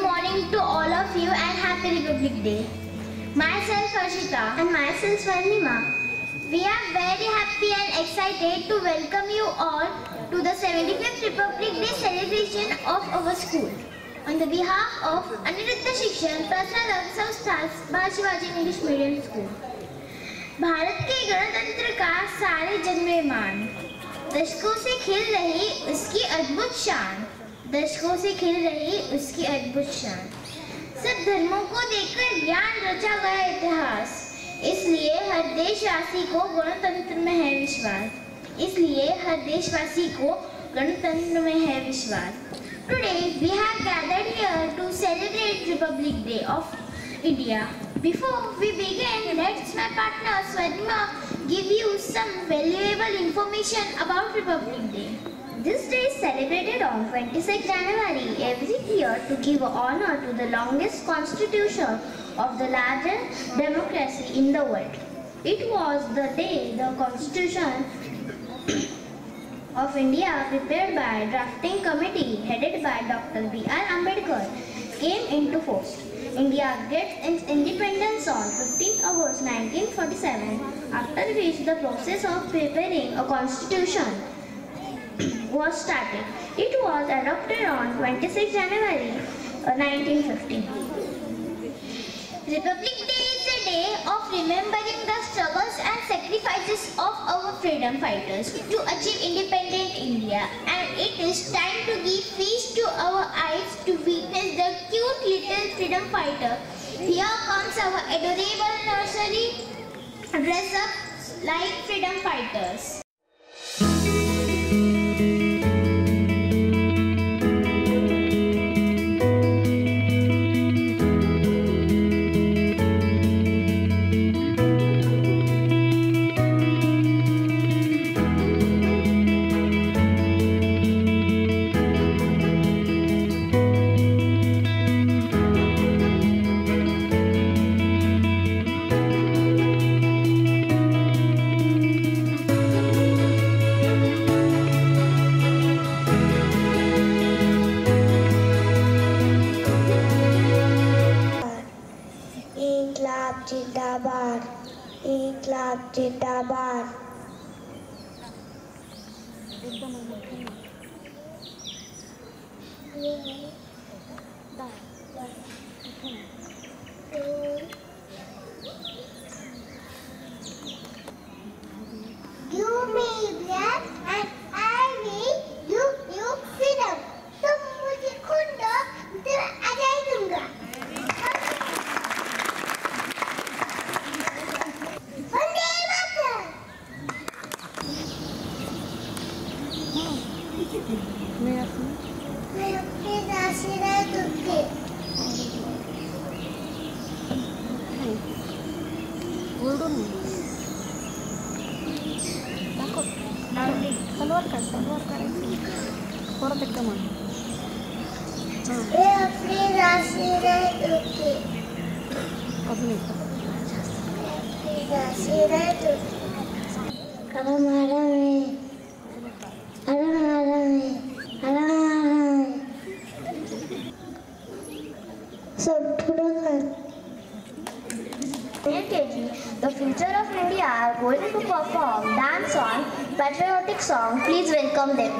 morning to all of you and Happy Republic Day. Myself Harshita and myself Swarnima. We are very happy and excited to welcome you all to the 75th Republic Day celebration of our school. On the behalf of Aniruddha Shikshan Prasad Samstha Shivaji English Medium School. Bharat के गणतंत्र का सारे जग में मान, दशकों से खिल रही उसकी अद्भुत शान, दशकों से खिल रही उसकी अद्भुत शान। सब धर्मों को देखकर ज्ञान रचा गया इतिहास, इसलिए हर देशवासी को गणतंत्र में है विश्वास, इसलिए हर देशवासी को गणतंत्र में है विश्वास। Today we have gathered here to celebrate Republic Day of India. Before we begin, let's my partner Swarnima give you some valuable information about Republic Day. This day is celebrated on 26 January every year to give honor to the longest constitution of the largest democracy in the world. It was the day the Constitution of India, prepared by drafting committee headed by Dr. B.R. Ambedkar, came into force. India gets its independence on 15 August 1947, after which the process of preparing a constitution was started. It was adopted on 26 January 1950. Republic Day is a day of remembering the struggles and sacrifices of our freedom fighters to achieve independent India, and it is time to give feast to our eyes to witness the cute little freedom fighter. Here comes our adorable nursery dress up like freedom fighters. जिंदाबाद, इनकलाब जिंदाबाद। You me black and I me you freedom. तुम मुझे खून दो, मैं आज़ादी दूंगा। मैं अपने आशीर्वाद दूंगी। सलवार कर और देखते मन मैं अपने आशीर्वाद दूंगी। अपने आशीर्वाद दूंगी। The future of India are going to perform dance on patriotic song. Please welcome them.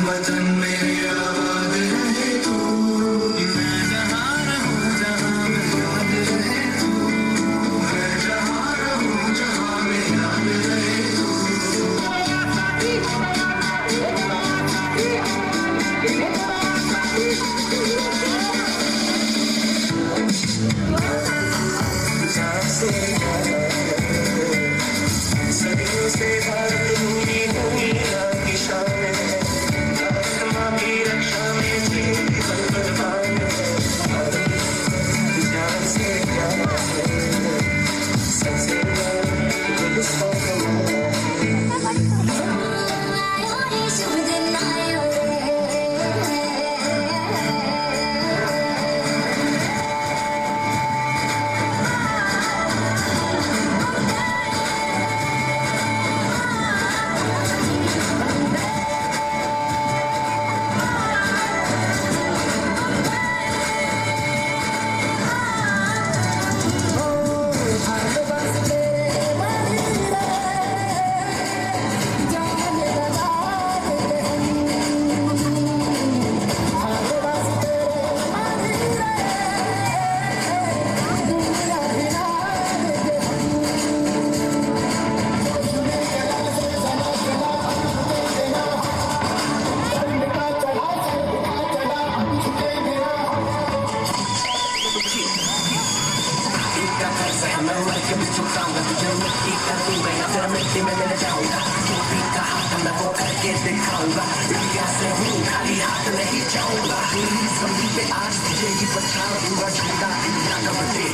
वतन मेरे आबाद रहे तू, मैं जहाँ रहूं जहाँ में याद रहे तू, मैं जहाँ रहूं जहाँ में याद रहे तू। सदियों से भारत हुई दुनिया की शान है, आसमां की रक्षा में जीवन कुर्बान है, जान से प्यार है, सबसे बड़ा सौ मिट्टी में मिल जाऊंगा, टोपी का हाथ मैं वो करके दिखाऊंगा, इंडिया से हूँ खाली हाथ नहीं जाऊंगा, मेरी समझी पे आज तुझे ही बचाऊंगा, झूठा इंडिया का बटे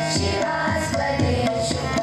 Shiva Swadesh.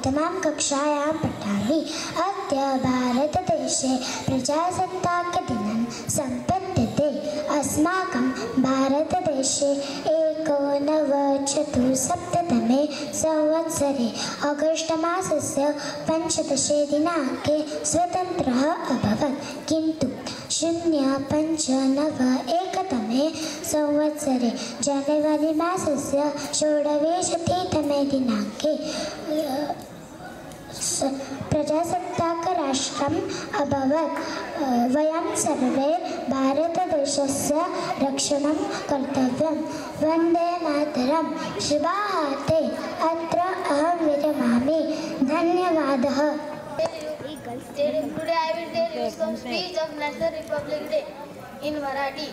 प्रथमां कक्षायां पठामि। अद्य भारतदेशे प्रजासत्ताकदिनं सम्पद्यते। अस्माकं भारतदेशे 1947तमे संवत्सरे आगस्ट् मासस्य 15 दिनाङ्के स्वतन्त्रः अभवत्, किन्तु 0591तमे संवत्सरे जनवरी मासस्य 16तमे दिनाङ्के प्रजासत्ताकराष्ट्रम् अभवत्। वयं सर्वे भारतदेशस्य रक्षणं कर्तव्यं। वन्दे मातरं। शुभाः ते। अत्र अहं विरमामि। धन्यवादः। Today I will tell you some speech of National Republic Day in Marathi.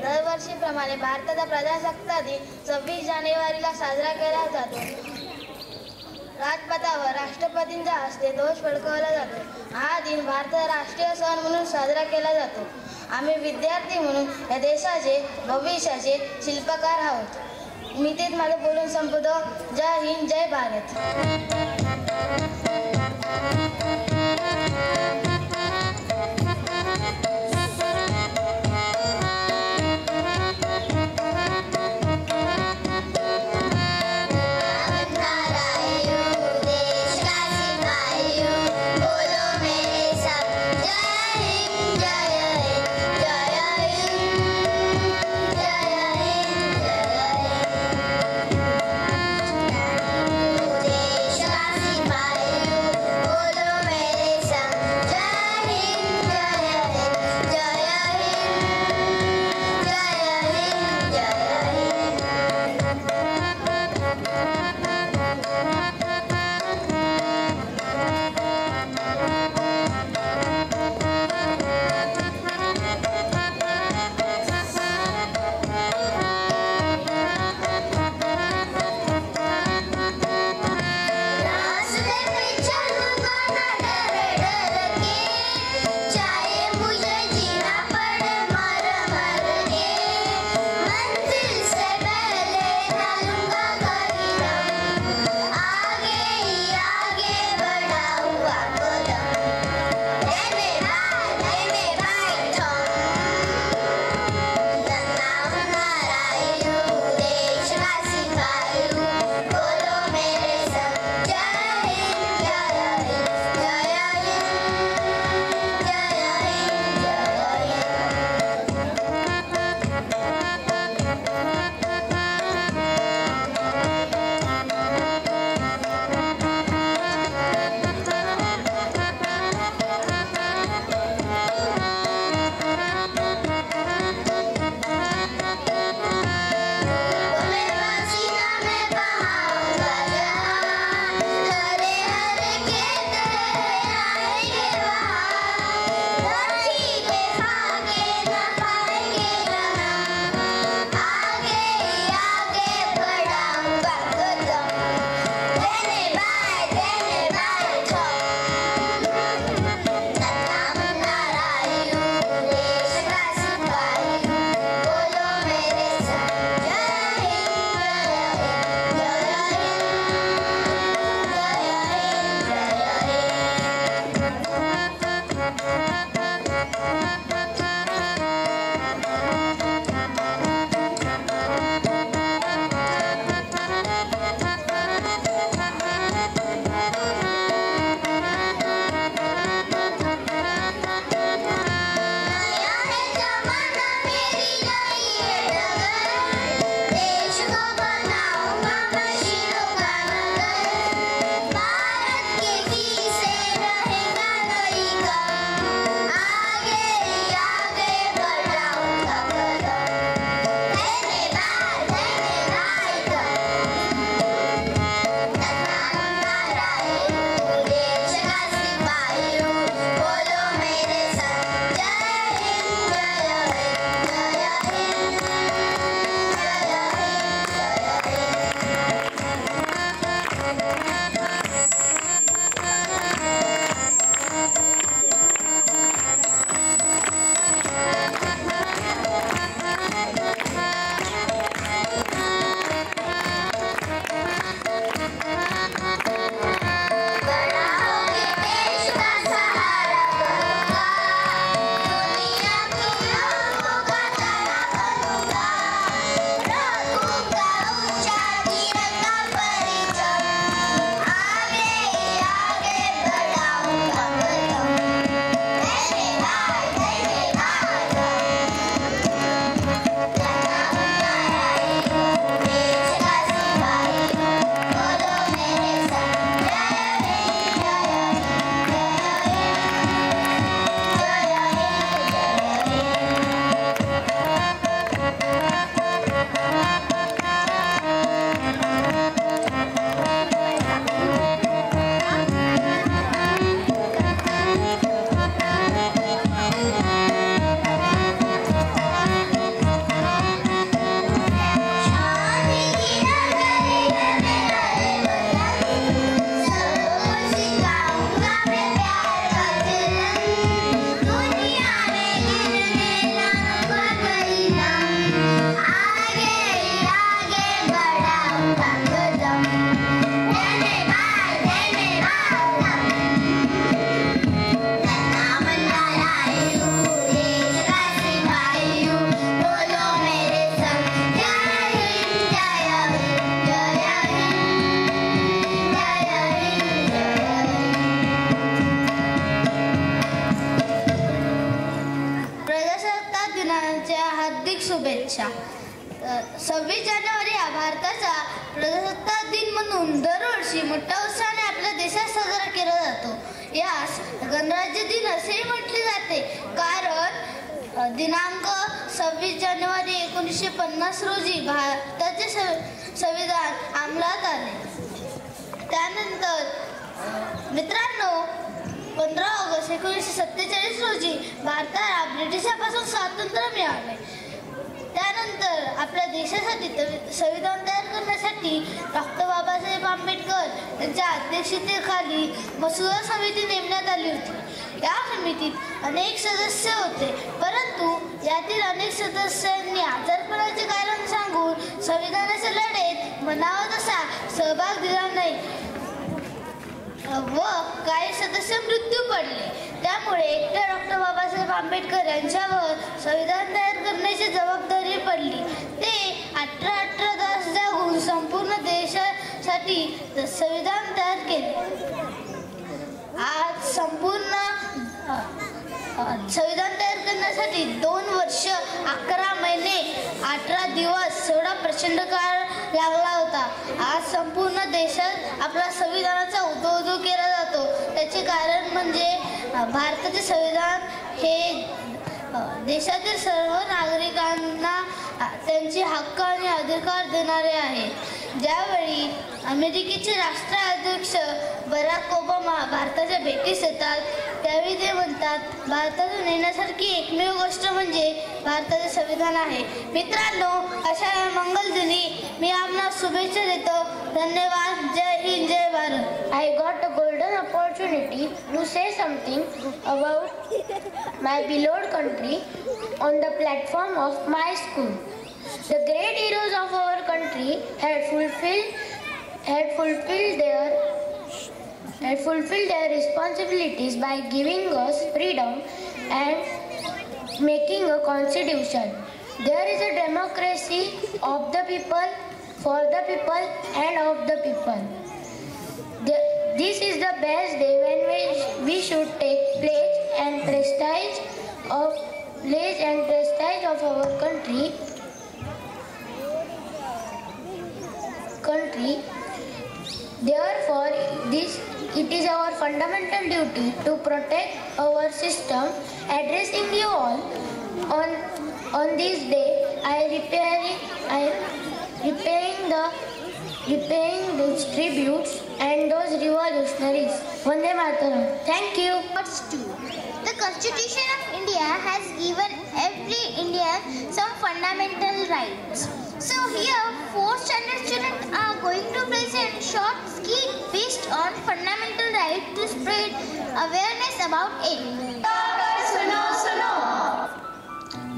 दरवर्षीप्रमाणे भारताचा प्रजासत्ताक दिन 26 जानेवारीला साजरा केला जातो. राजपथावर राष्ट्रपतींच्या हस्ते ध्वज फडकवला जातो. हा दिन भारताचा राष्ट्रीय सण म्हणून साजरा केला जातो. आम्ही विद्यार्थी म्हणून या देशाचे भविष्याचे शिल्पकार आहोत. मी तेच माझं बोलून संपवतो. जय हिंद, जय भारत. जय 26 जानेवारी हा भारताचा प्रजासत्ताक दिन म्हणून दरवर्षी मोठ्या उत्साहाने आपल्या देशात साजरा केला जातो. यास गणराज्य दिन असेही म्हटले जाते, कारण दिनांक 26 जानेवारी 1950 रोजी भारताचे संविधान अंमलात आले. त्यानंतर मित्रांनो, 15 ऑगस्ट 1947 रोजी भारताला ब्रिटिशांपासून स्वातंत्र्य मिळाले. त्यानंतर आपल्या देशासाठी संविधान तयार करण्यासाठी डॉक्टर बाबासाहेब आंबेडकर यांच्या अध्यक्षतेखाली मसुदा समिती नेमण्यात आली होती. या समितीत अनेक सदस्य होते, परंतु यातील अनेक सदस्यांनी आजारपणाचे कारण सांगून संविधानाच्या लढाईत म्हणावा तसा सहभाग दिला नाही व काही सदस्य मृत्यू पडले. त्यामुळे एकट्या डॉक्टर बाबासाहेब आंबेडकर यांच्यावर संविधान तयार करण्याची जबाबदारी पडली. ते 18 तास जागून संपूर्ण देशासाठी संविधान तयार केले. आज संपूर्ण संविधान तयार करण्यासाठी 2 वर्ष 11 महिने 18 दिवस एवढा प्रचंड काळ लागला होता. आज संपूर्ण देशात आपला संविधानाचा उदो केला जातो. त्याचे कारण म्हणजे भारताचे संविधान हे देशातील सर्व नागरिकांना त्यांचे हक्क आणि अधिकार देणारे आहे. ज्यावेळी अमेरिकेचे राष्ट्राध्यक्ष बराक ओबामा भारताच्या भेटीस येतात, त्यावेळी ते म्हणतात, भारतातून येण्यासारखी एकमेव गोष्ट म्हणजे भारताचे संविधान आहे. मित्रांनो, अशा या मंगल दिनी मी आपणास शुभेच्छा देतो. धन्यवाद. जय हिंद, जय Bharat. I got a golden opportunity to say something about my beloved country on the platform of my school. The great heroes of our country had fulfilled their responsibilities by giving us freedom and making a constitution. There is a democracy of the people, for the people, and of the people. This is the best day when we should take pledge and prestige of our country. Therefore, it is our fundamental duty to protect our system. Addressing you all on this day, I repaying those tributes and those revolutionaries. Vande Mataram. Thank you. The Constitution of India has given every Indian some fundamental rights. So here, 4th standard students are going to present short skit based on fundamental right to spread awareness about it. सुनो सुनो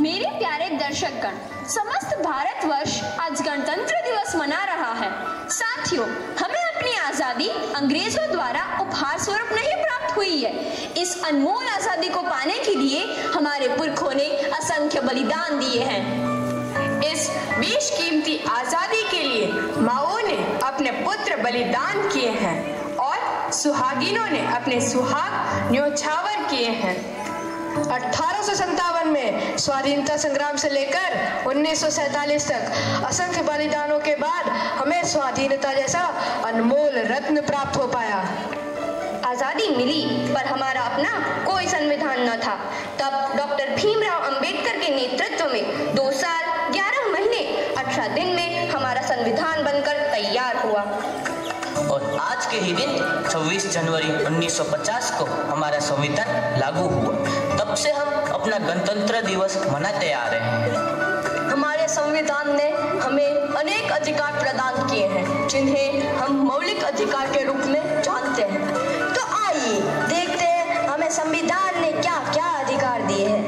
मेरे प्यारे दर्शकगण, समस्त भारतवर्ष आज गणतंत्र दिवस मना रहा है. साथियों, हमें अपनी आजादी अंग्रेजों द्वारा उपहार स्वरूप नहीं प्राप्त हुई है. इस अनमोल आजादी को पाने के लिए हमारे पुरखों ने असंख्य बलिदान दिए हैं. इस बेशकीमती आजादी के लिए माओ ने अपने पुत्र बलिदान किए हैं और सुहागिनों ने अपने सुहाग न्योछावर किए हैं. 1857 में स्वाधीनता संग्राम से लेकर 1947 तक असंख्य बलिदानों के बाद हमें स्वाधीनता जैसा अनमोल रत्न प्राप्त हो पाया. आजादी मिली पर हमारा अपना कोई संविधान न था. तब डॉक्टर भीमराव अंबेडकर के नेतृत्व में 2 साल 11 महीने 18 दिन में हमारा संविधान बनकर तैयार हुआ. और आज के ही दिन 26 जनवरी 1950 को हमारा संविधान लागू हुआ. तब से हम अपना गणतंत्र दिवस मनाते आ रहे हैं. हमारे संविधान ने हमें अनेक अधिकार प्रदान किए हैं, जिन्हें हम मौलिक अधिकार के रूप में जानते हैं. तो आइए देखते हैं हमें संविधान ने क्या क्या अधिकार दिए हैं.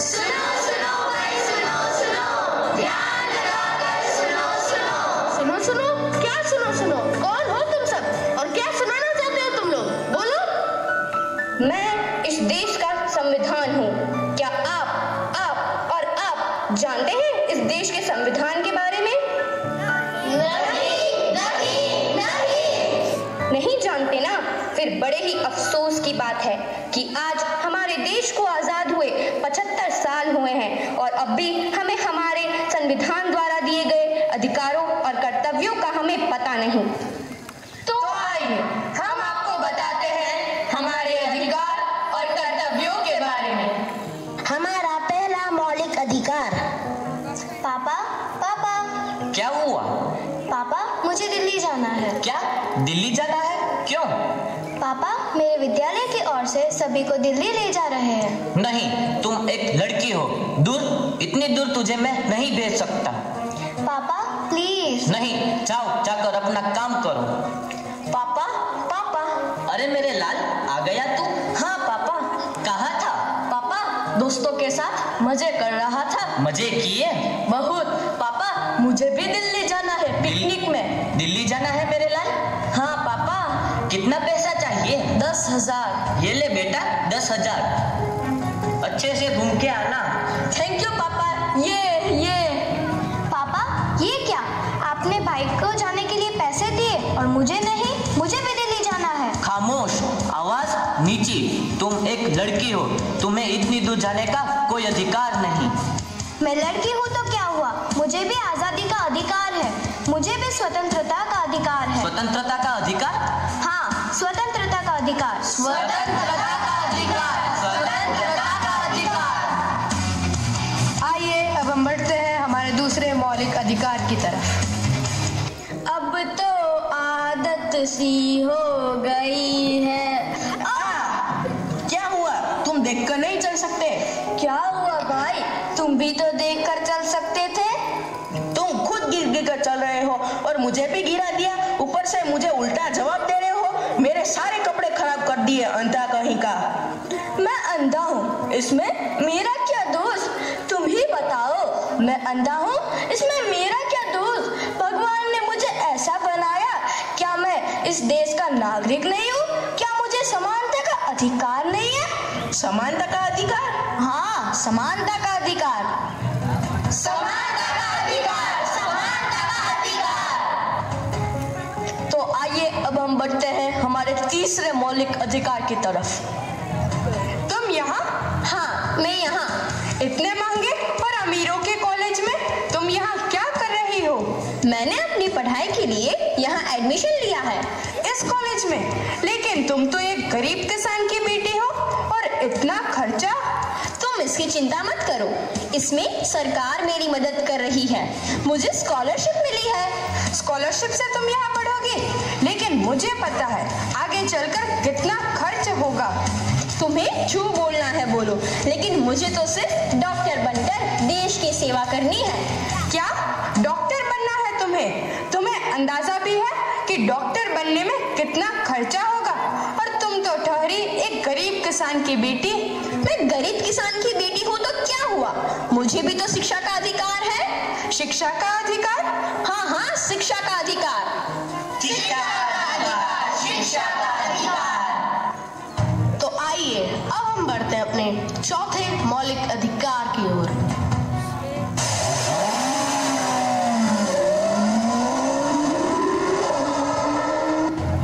सुनो सुनो भाई, सुनो सुनो, ध्यान लगाकर सुनो सुनो. सुनो सुनो, क्या सुनो सुनो? कौन हो तुम सब और क्या सुनाना चाहते हो तुम लोग? बोलो. मैं इस देश का संविधान हूँ. क्या आप और आप जानते हैं इस देश के संविधान के बारे में? नहीं जानते ना? फिर बड़े ही अफसोस की बात है कि आज हमारे देश को आजाद हुए 75 साल हुए हैं और अब भी हमें हमारे संविधान द्वारा दिए गए अधिकारों और कर्तव्यों का हमें पता नहीं। तो आइए हम आपको बताते हैं हमारे अधिकार और कर्तव्यों के बारे में। हमारा पहला मौलिक अधिकार। पापा पापा क्या हुआ? पापा, मुझे दिल्ली जाना है। क्या दिल्ली जाना है? क्यों? पापा, मेरे विद्यालय की ओर से सभी को दिल्ली ले जा रहे हैं। नहीं, तुम एक लड़की हो, दूर, इतनी दूर तुझे मैं नहीं भेज सकता। पापा प्लीज। नहीं, जाओ, जाकर अपना काम करो। पापा पापा। अरे मेरे लाल, आ गया तू? हाँ पापा। कहाँ था? पापा, दोस्तों के साथ मजे कर रहा था। मजे किए? बहुत। पापा, मुझे भी दिल्ली जाना है पिकनिक में। दिल्ली जाना है मेरे लाल? हाँ पापा। कितना पैसा चाहिए? 10,000। ये ले बेटा, 10,000। अच्छे से घूम के आना। थैंक यू पापा। ये पापा, ये क्या? आपने भाई को जाने के लिए पैसे दिए और मुझे नहीं? मुझे भी दिल्ली जाना है। खामोश, आवाज नीची। तुम एक लड़की हो, तुम्हें इतनी दूर जाने का कोई अधिकार नहीं। मैं लड़की हूँ तो क्या हुआ? मुझे भी आजादी का अधिकार है। मुझे भी स्वतंत्रता का अधिकार है। स्वतंत्रता का अधिकार? हाँ, स्वतंत्रता का अधिकार। स्वतंत्रता का अधिकार। स्वतंत्रता का अधिकार। आइए अब हम बढ़ते हैं हमारे दूसरे मौलिक अधिकार की तरफ। अब तो आदत सी हो गई है। क्या हुआ? तुम देखकर नहीं चल सकते? क्या हुआ भाई? तुम भी तो देखकर चल सकते थे। तुम खुद गिर कर चल रहे हो और मुझे भी गिरा दिया। ऊपर से मुझे उल्टा जवाब दे रहे हो। मेरे सारे कपड़े खराब कर दिए, अंधा कहीं का। मैं अंधा हूँ, इसमें मेरा क्या दोष? तुम ही बताओ। मैं अंधा हूँ, इसमें मेरा क्या दोष? भगवान ने मुझे ऐसा बनाया, क्या मैं इस देश का नागरिक नहीं हूँ? क्या मुझे समानता का अधिकार नहीं है? समानता का अधिकार? हाँ, समानता का अधिकार। समानता का अधिकार। समानता का अधिकार। तो आइए अब हम बढ़ते हैं हमारे तीसरे मौलिक अधिकार की तरफ। तुम यहाँ? हाँ, मैं यहाँ। इतने महंगे और अमीरों के कॉलेज में तुम यहाँ क्या कर रही हो? मैंने अपनी पढ़ाई के लिए यहाँ एडमिशन लिया है। इस कॉलेज में? लेकिन तुम तो एक गरीब किसान की बेटी हो और इतना खर्चा। तुम इसकी चिंता मत करो, इसमें सरकार मेरी मदद कर रही है। मुझे स्कॉलरशिप मिली है। स्कॉलरशिप से तुम यहाँ पढ़ोगी, लेकिन मुझे पता है आगे चलकर कितना खर्च होगा। तुम्हें जो बोलना है बोलो, लेकिन मुझे तो सिर्फ डॉक्टर बनकर देश की सेवा करनी है। क्या डॉक्टर बनना है तुम्हें? तुम्हें अंदाजा भी है कि डॉक्टर बनने में कितना खर्चा होगा? और तुम तो ठहरी एक गरीब किसान की बेटी। मैं गरीब किसान की बेटी हूँ तो क्या हुआ? मुझे भी तो शिक्षा का अधिकार है। शिक्षा का अधिकार? हाँ हाँ, शिक्षा का अधिकार। शिक्षा का अधिकार। शिक्षा का अधिकार। तो आइए अब हम बढ़ते हैं अपने चौथे मौलिक अधिकार की ओर।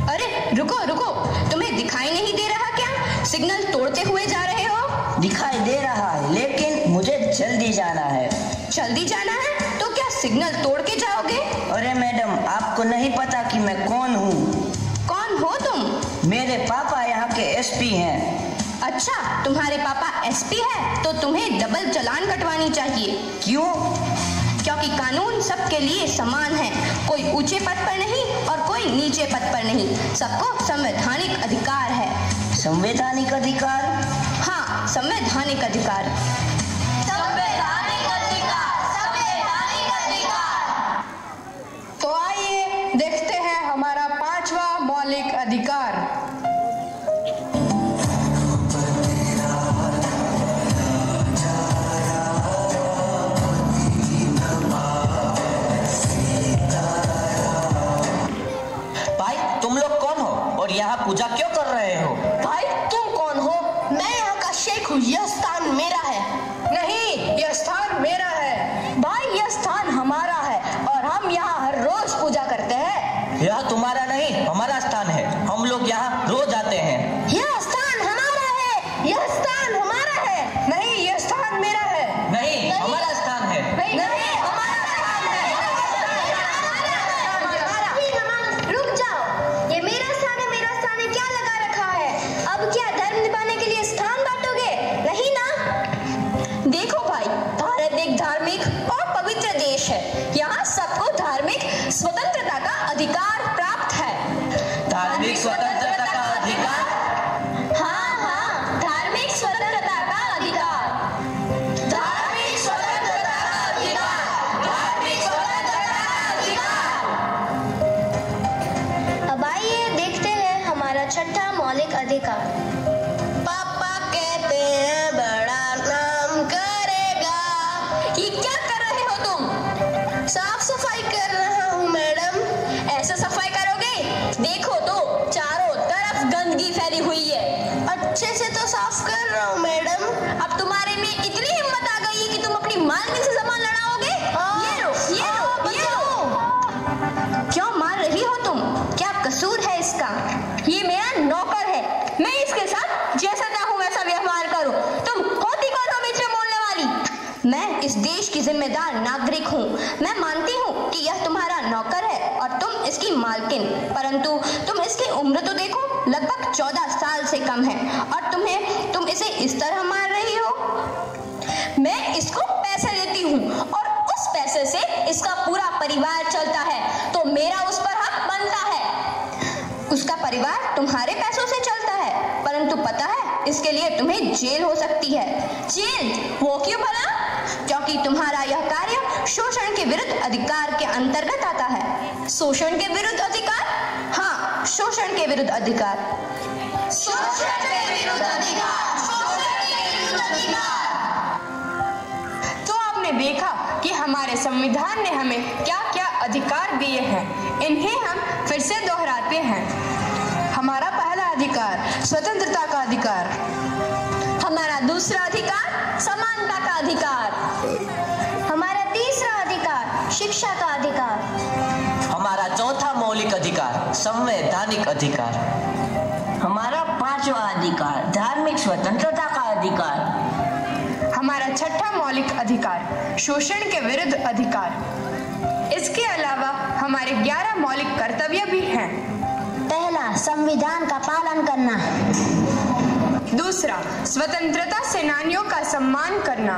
अरे रुको रुको, तुम्हें दिखाई नहीं दे रहा क्या? सिग्नल तोड़ते हुए जा रहे हो। दिखाई दे रहा है, लेकिन मुझे जल्दी जाना है। जल्दी जाना है तो क्या सिग्नल तोड़ के जाओगे? अरे मैडम, आपको नहीं पता कि मैं कौन हूँ? कौन हो तुम? मेरे पापा यहाँ के एसपी हैं। अच्छा, तुम्हारे पापा एसपी है तो तुम्हें डबल चालान कटवानी चाहिए। क्यों? क्योंकि कानून सबके लिए समान है। कोई ऊंचे पद पर नहीं और कोई नीचे पद पर नहीं। सबको संवैधानिक अधिकार है। संवैधानिक अधिकार? हाँ, संवैधानिक अधिकार। संवैधानिक अधिकार। संवैधानिक अधिकार। तो आइए देखते हैं हमारा पांचवा मौलिक अधिकार। भाई, तुम लोग कौन हो और यहाँ पूजा क्यों कर रहे हो? भाई, तुम कौन हो? मैं यहाँ का शेख हूँ। यह स्थान मेरा है। नहीं, यह स्थान मेरा है। भाई, यह स्थान हमारा है और हम यहाँ हर रोज पूजा करते हैं। यह तुम्हारा नहीं, हमारा स्थान है। हम लोग यहाँ रोज आते हैं। यह स्थान हमारा है। यह स्थान हमारा है। नहीं, यह स्थान मेरा है। नहीं, हमारा स्थान है। नहीं, हमारा स्थान है। साफ कर रहा हूँ मैडम। अब तुम्हारे में इतनी हिम्मत आ गई है कि तुम अपनी मालकिन से सामान लड़ाओगे? ये लो। क्यों मार रही हो तुम? क्या कसूर है इसका? ये मेरा नौकर है, मैं इसके साथ जैसा चाहूँ वैसा व्यवहार करूँ। तुम होती कौन हो बीच में बोलने वाली? मैं इस देश की जिम्मेदार नागरिक हूँ। मैं मानती हूँ कि यह तुम्हारा नौकर है और तुम इसकी मालकिन, परंतु तुम इसकी उम्र तो देखो, लगभग 14 साल से कम है और तुम इसे इस तरह मार रही हो। मैं इसको पैसे देती हूँ और उस पैसे से इसका पूरा परिवार चलता है, तो मेरा उस पर हक बनता है। उसका परिवार तुम्हारे पैसों से चलता है, परंतु पता है इसके लिए तुम्हें जेल हो सकती है। जेल? वो क्यों भला? क्योंकि तुम्हारा यह कार्य शोषण के विरुद्ध अधिकार के अंतर्गत आता है। शोषण के विरुद्ध अधिकार? हाँ, शोषण के विरुद्ध अधिकार। शोषण के विरुद्ध अधिकार। शोषण के विरुद्ध अधिकार। तो आपने देखा कि हमारे संविधान ने हमें क्या-क्या अधिकार दिए हैं। इन्हें हम फिर से दोहराते हैं। हमारा पहला अधिकार स्वतंत्रता का अधिकार। हमारा दूसरा अधिकार समानता का अधिकार। हमारा तीसरा अधिकार शिक्षा का अधिकार। हमारा चौथा मौलिक अधिकार संवैधानिक अधिकार। हमारा 5वां अधिकार धार्मिक स्वतंत्रता का अधिकार। हमारा छठा मौलिक अधिकार शोषण के विरुद्ध अधिकार। इसके अलावा हमारे 11 मौलिक कर्तव्य भी हैं। पहला, संविधान का पालन करना। दूसरा, स्वतंत्रता सेनानियों का सम्मान करना।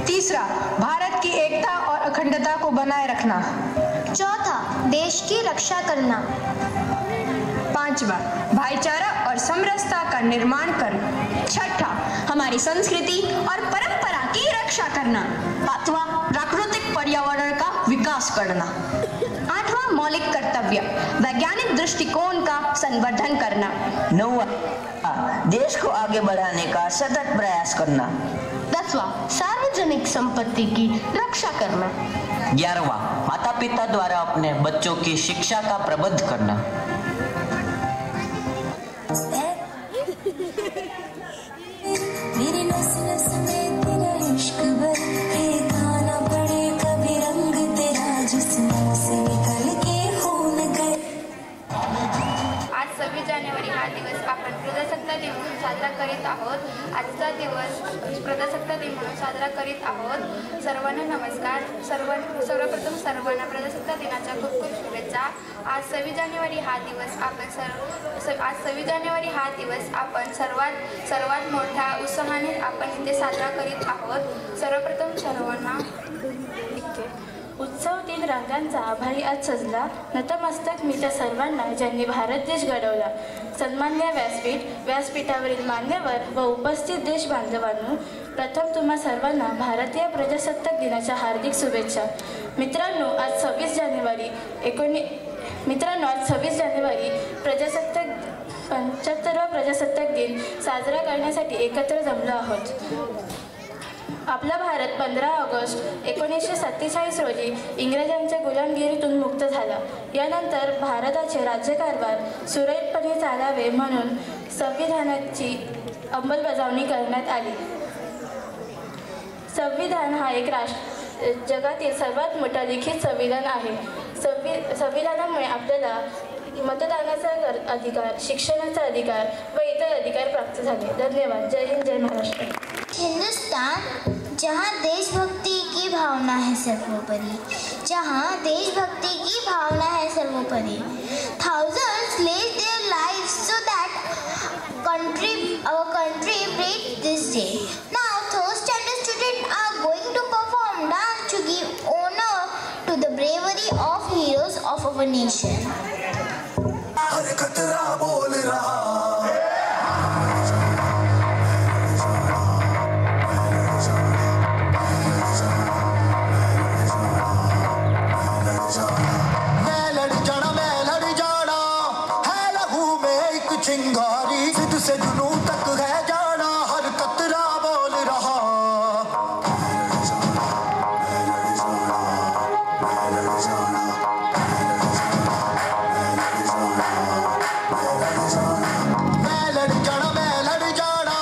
तीसरा, भारत की एकता और अखंडता को बनाए रखना। चौथा, देश की रक्षा करना। पांचवा, भाईचारा और समरसता का निर्माण करना। छठा, हमारी संस्कृति और परंपरा की रक्षा करना। सातवां, प्राकृतिक पर्यावरण का विकास करना। आठवां मौलिक कर्तव्य वैज्ञानिक दृष्टिकोण का संवर्धन करना। 9वां, देश को आगे बढ़ाने का सतत प्रयास करना। 10वां, सार्वजनिक संपत्ति की रक्षा करना। 11वां, माता पिता द्वारा अपने बच्चों की शिक्षा का प्रबंध करना। मेरी नस नस में तेरा इश्क भर के गाना पड़े कभी रंग तेरा जिस्म से निकल के खून गए। आज 26 जानेवारी हा दिवस आपण प्रजासत्ताक दिन म्हणून साजरा करीत आहोत। आजचा दिवस प्रजासत्ताक दिन म्हणून साजरा करीत आहोत। सर्वांना नमस्कार। सर्वप्रथम सर्वांना प्रजासत्ताक दिनाच्या खूप खूप शुभेच्छा। आज 26 जानेवारी हा दिवस आपण सर्वात मोठ्या उत्साहाने आपण इथे साजरा करीत आहोत। सर्वप्रथम सर्वांना उत्सव दिन रंगांचा आभाळी आज सजला। नतमस्तक मी त्या सर्वांना ज्यांनी भारत देश घडवला। सन्मान्य व्यासपीठावरील मान्यवर व उपस्थित देश बांधवांनो, प्रथम तुम्हा सर्वांना भारतीय प्रजासत्ताक दिनाच्या हार्दिक शुभेच्छा। मित्रांनो, आज 26 जानेवारी 75वा प्रजासत्ताक दिन साजरा करण्यासाठी एकत्र जमलो आहोत। आपला भारत 15 ऑगस्ट 1947 रोजी इंग्रजांच्या गुलामगिरीतून मुक्त झाला। यानंतर भारताचे राज्यकारभार सुरळीतपणे चालावे म्हणून संविधानाची अंमलबजावणी करण्यात आली। संविधान हा एक जगातील सर्वात मोठा लिखित संविधान आहे। संविधानामुळे आपल्याला मतदानाचा अधिकार, शिक्षणाचा अधिकार व इतर अधिकार प्राप्त झाले। धन्यवाद। जय हिंद, जय महाराष्ट्र। हिंदुस्तान जहाँ देशभक्ति की भावना है सर्वोपरि, जहाँ देशभक्ति की भावना है सर्वोपरि। Thousands laid their lives so that our country breathed this day. Now third standard students are going to perform dance to give honor to the bravery of heroes of our nation. हर खतरा बोल रहा मैं लड़ जाना है लहू में एक चिंगारी, जिद से जुनू तक है जाना, हर कतरा बोल रहा। मैं लड़ जाना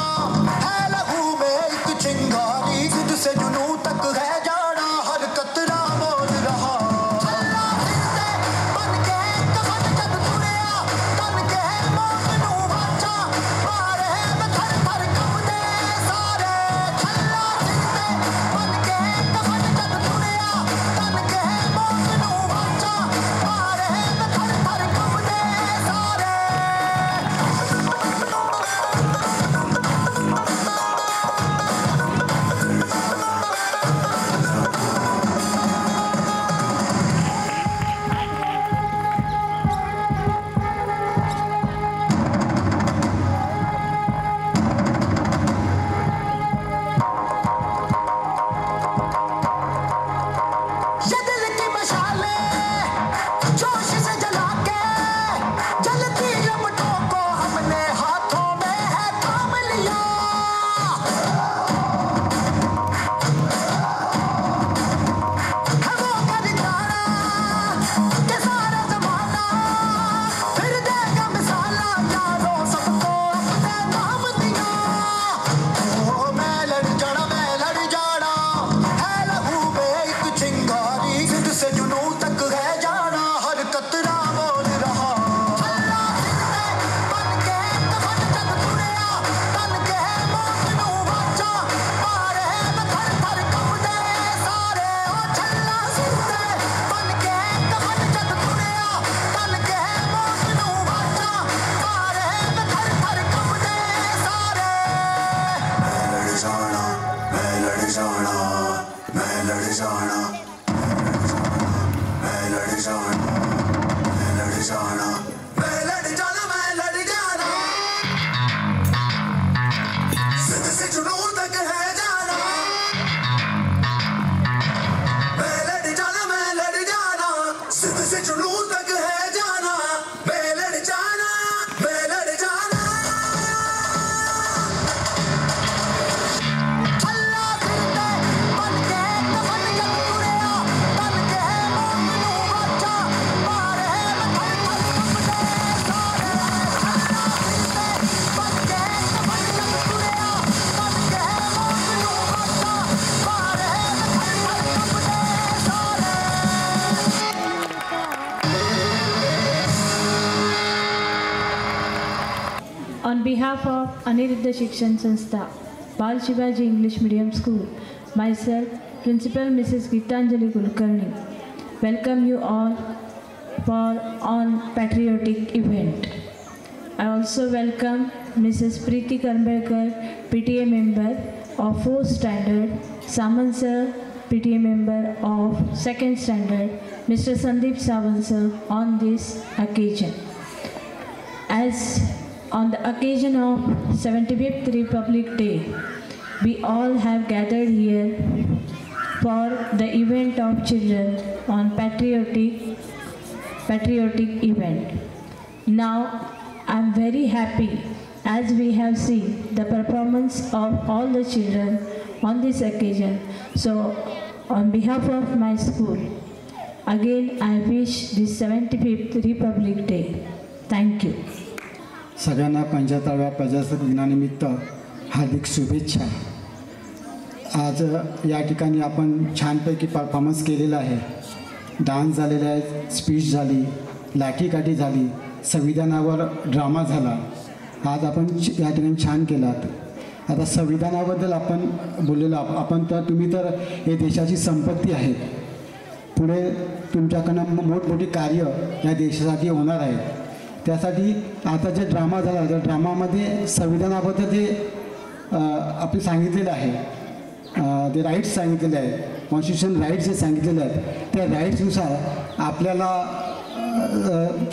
behalf of Aniruddha Shikshan Sanstha, Bal Shivaji English Medium School, myself, Principal Mrs. Gitanjali Kulkarni, welcome you all for on patriotic event. I also welcome Mrs. Preeti Karmbekar, PTA member of 4th standard, Saman sir, PTA member of 2nd standard, Mr. Sandeep Sawant sir on this occasion. As on the occasion of 75th Republic Day, we all have gathered here for the event of children on patriotic event. Now, I am very happy as we have seen the performance of all the children on this occasion. So, on behalf of my school, again I wish this 75th Republic Day. Thank you. सगळ्यांना 75व्या प्रजासत्ताक दिनानिमित्त हार्दिक शुभेच्छा. आज या ठिकाणी आपण छानपैकी performance केलेला आहे. डान्स झालेला आहे, स्पीच झाली, लाठीकाठी झाली, संविधानावर ड्रामा झाला. आज आपण या ठिकाणी छान केलात. आता संविधानाबद्दल आपण बोललेलो आपण तर तुम्ही तर हे देशाची संपत्ती आहेत. पुढे तुमच्याकडनं मोठमोठी कार्य या देशासाठी होणार आहे. त्यासाठी आता जे ड्रामा झाला त्या ड्रामामध्ये संविधानाबद्दल जे आपले सांगितलेलं आहे, ते राईट्स सांगितलेले आहेत, कॉन्स्टिट्यूशन राईट्स जे सांगितलेले आहेत, त्या राईट्सनुसार आपल्याला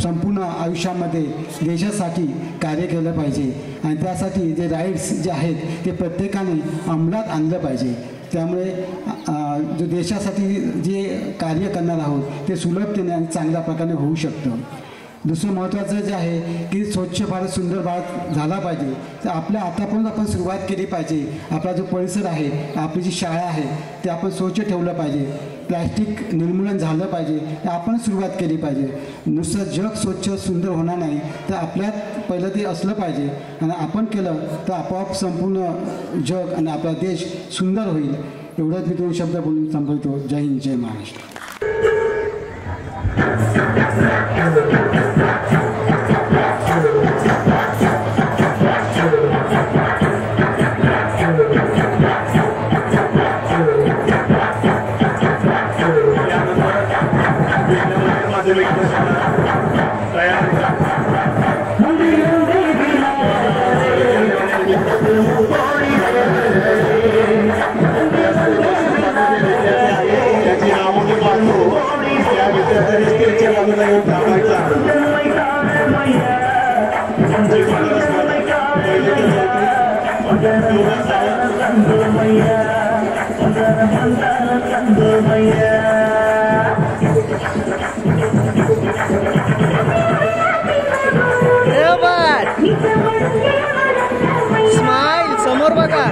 संपूर्ण आयुष्यामध्ये देशासाठी कार्य केलं पाहिजे. आणि त्यासाठी जे राईट्स जे आहेत ते प्रत्येकाने अंमलात आणलं पाहिजे. त्यामुळे जो देशासाठी जे कार्य करणार आहोत ते सुलभतेने आणि चांगल्या प्रकारे होऊ शकतं. दुसरं महत्त्वाचं जे आहे की स्वच्छ भारत सुंदर भारत झाला पाहिजे. तर आपल्या आतापर्यंत आपण सुरुवात केली पाहिजे. आपला जो परिसर आहे, आपली जी शाळा आहे ते आपण स्वच्छ ठेवलं पाहिजे. प्लॅस्टिक निर्मूलन झालं पाहिजे, तर आपण सुरुवात केली पाहिजे. नुसतं जग स्वच्छ सुंदर होणार नाही, तर आपल्यात पहिलं ते असलं पाहिजे. आणि आपण केलं तर आपोआप संपूर्ण जग आणि आपला देश सुंदर होईल. एवढंच मी 2 शब्द बोलून संपवतो. जय हिंद, जय महाराष्ट्र. स्माइल समोर बघा.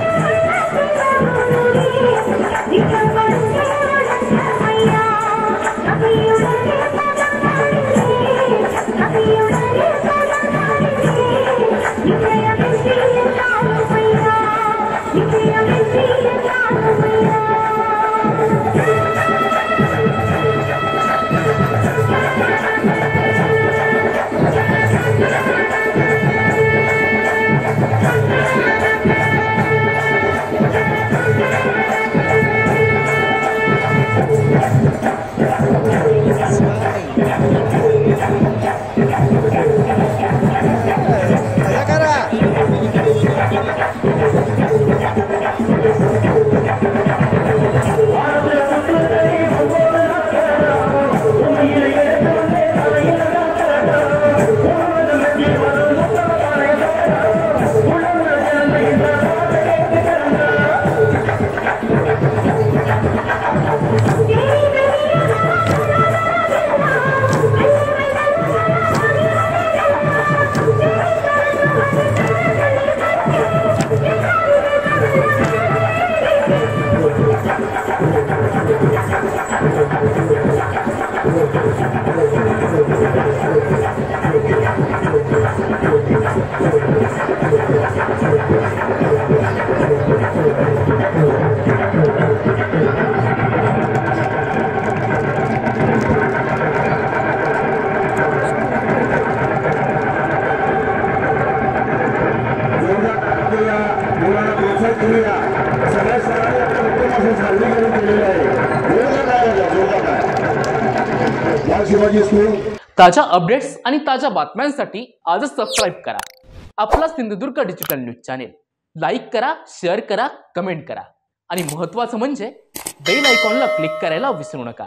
बाल शिवाजी स्कूल. ताज्या अपडेट्स आणि ताज्या बातम्यांसाठी आजच सबस्क्राईब करा आपला Sindhudurg digital news channel. Like करा, शेअर करा, कमेंट करा आणि महत्त्वाचं म्हणजे बेल आयकॉनला क्लिक करायला विसरू नका.